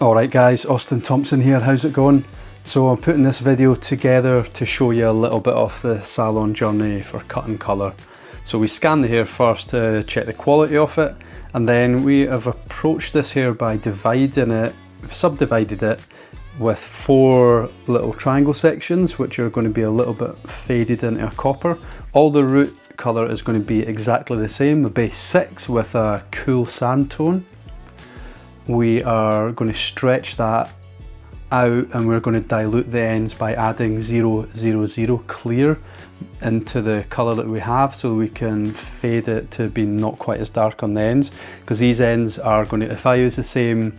Alright guys, Austen Thomson here, how's it going? So I'm putting this video together to show you a little bit of the Salon journey for cut and colour. So we scanned the hair first to check the quality of it, and then we have approached this hair by subdivided it with 4 little triangle sections, which are going to be a little bit faded into a copper. All the root colour is going to be exactly the same, the base 6 with a cool sand tone. We are going to stretch that out and we're going to dilute the ends by adding 000 clear into the colour that we have, so we can fade it to be not quite as dark on the ends, because these ends are going to, if I use the same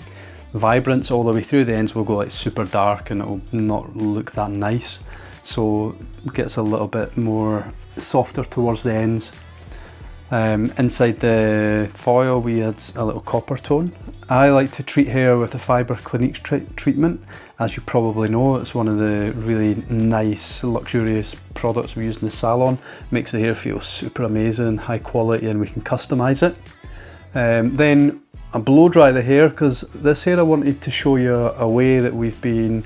vibrance all the way through, the ends will go like super dark and it will not look that nice. So it gets a little bit more softer towards the ends. Inside the foil we had a little copper tone. I like to treat hair with a Fibre Clinique treatment. As you probably know, it's one of the really nice, luxurious products we use in the salon. Makes the hair feel super amazing, high quality, and we can customise it. Then I blow dry the hair, because this hair I wanted to show you a way that we've been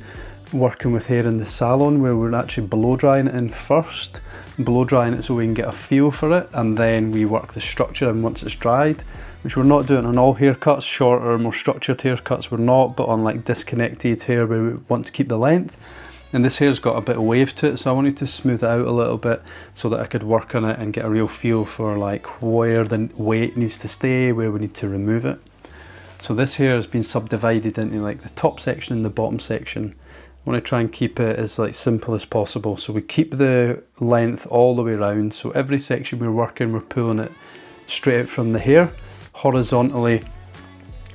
working with hair in the salon, where we're actually blow drying it in first. Blow drying it so we can get a feel for it, and then we work the structure in once it's dried, which we're not doing on all haircuts. Shorter, more structured haircuts we're not, but on like disconnected hair where we want to keep the length. And this hair's got a bit of wave to it, so I wanted to smooth it out a little bit so that I could work on it and get a real feel for like where the weight needs to stay, where we need to remove it. So this hair has been subdivided into like the top section and the bottom section. I want to try and keep it as like simple as possible, so we keep the length all the way around. So every section we're working, we're pulling it straight out from the hair. Horizontally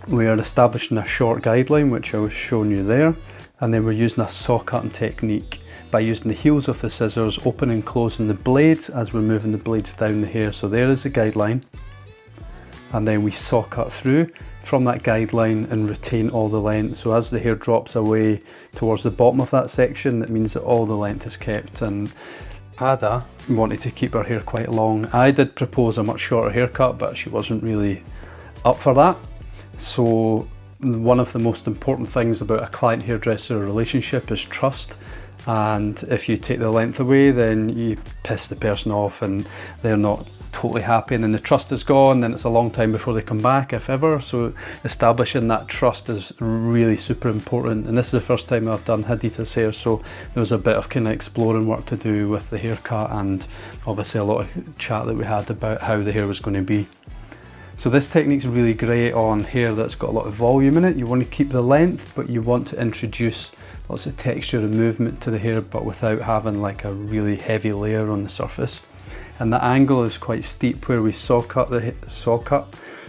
we are establishing a short guideline, which I was showing you there, and then we're using a saw cutting technique by using the heels of the scissors, opening and closing the blades as we're moving the blades down the hair. So there is the guideline, and then we saw cut through from that guideline and retain all the length. So as the hair drops away towards the bottom of that section, that means that all the length is kept. And Ada wanted to keep her hair quite long. I did propose a much shorter haircut, but she wasn't really up for that. So one of the most important things about a client hairdresser relationship is trust. And if you take the length away, then you piss the person off and they're not totally happy, and then the trust is gone, then it's a long time before they come back, if ever. So establishing that trust is really super important, and this is the first time I've done Hadita's hair, so there was a bit of kind of exploring work to do with the haircut, and obviously a lot of chat that we had about how the hair was going to be. So this technique's really great on hair that's got a lot of volume in it. You want to keep the length, but you want to introduce lots of texture and movement to the hair, but without having like a really heavy layer on the surface. And the angle is quite steep where we saw cut,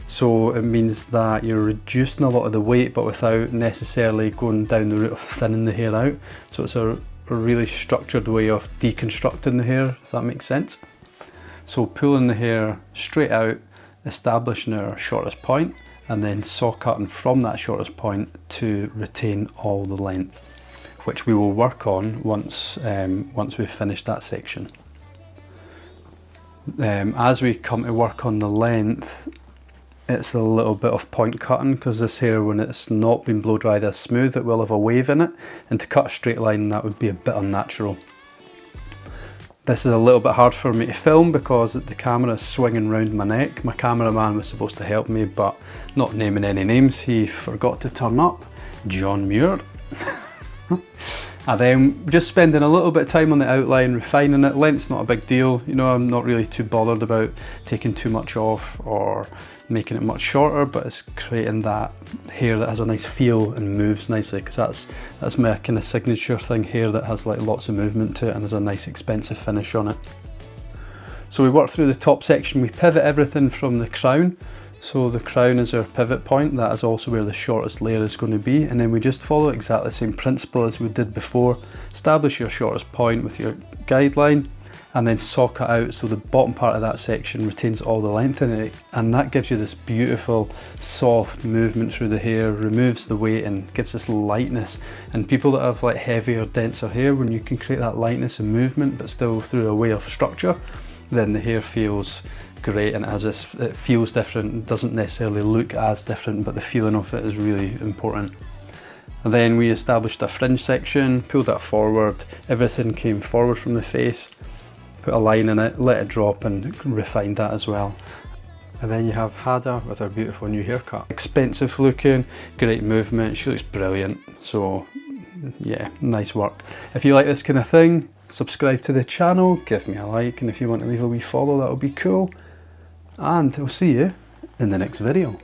so it means that you're reducing a lot of the weight, but without necessarily going down the route of thinning the hair out. So it's a really structured way of deconstructing the hair, if that makes sense. So pulling the hair straight out, establishing our shortest point, and then saw cutting from that shortest point to retain all the length, which we will work on once we've finished that section. As we come to work on the length, it's a little bit of point cutting, because this hair, when it's not been blow dried as smooth, it will have a wave in it, and to cut a straight line, that would be a bit unnatural. This is a little bit hard for me to film because the camera is swinging round my neck. My cameraman was supposed to help me, but not naming any names, he forgot to turn up. John Muir. And then just spending a little bit of time on the outline, refining it. Length's not a big deal, you know, I'm not really too bothered about taking too much off or making it much shorter, but it's creating that hair that has a nice feel and moves nicely, because that's my kind of signature thing, hair that has like lots of movement to it and has a nice expensive finish on it. So we work through the top section, we pivot everything from the crown. So the crown is our pivot point, that is also where the shortest layer is going to be, and then we just follow exactly the same principle as we did before. Establish your shortest point with your guideline, and then saw cut out so the bottom part of that section retains all the length in it, and that gives you this beautiful soft movement through the hair, removes the weight and gives this lightness. And people that have like heavier, denser hair, when you can create that lightness and movement but still through a way of structure, then the hair feels great, and it feels different. It doesn't necessarily look as different, but the feeling of it is really important. And then we established a fringe section, pulled that forward, everything came forward from the face, put a line in it, let it drop and refined that as well. And then you have Hada with her beautiful new haircut. Expensive looking, great movement, she looks brilliant. So yeah, nice work. If you like this kind of thing, subscribe to the channel, give me a like, and if you want to leave a wee follow, that would be cool. And I'll see you in the next video.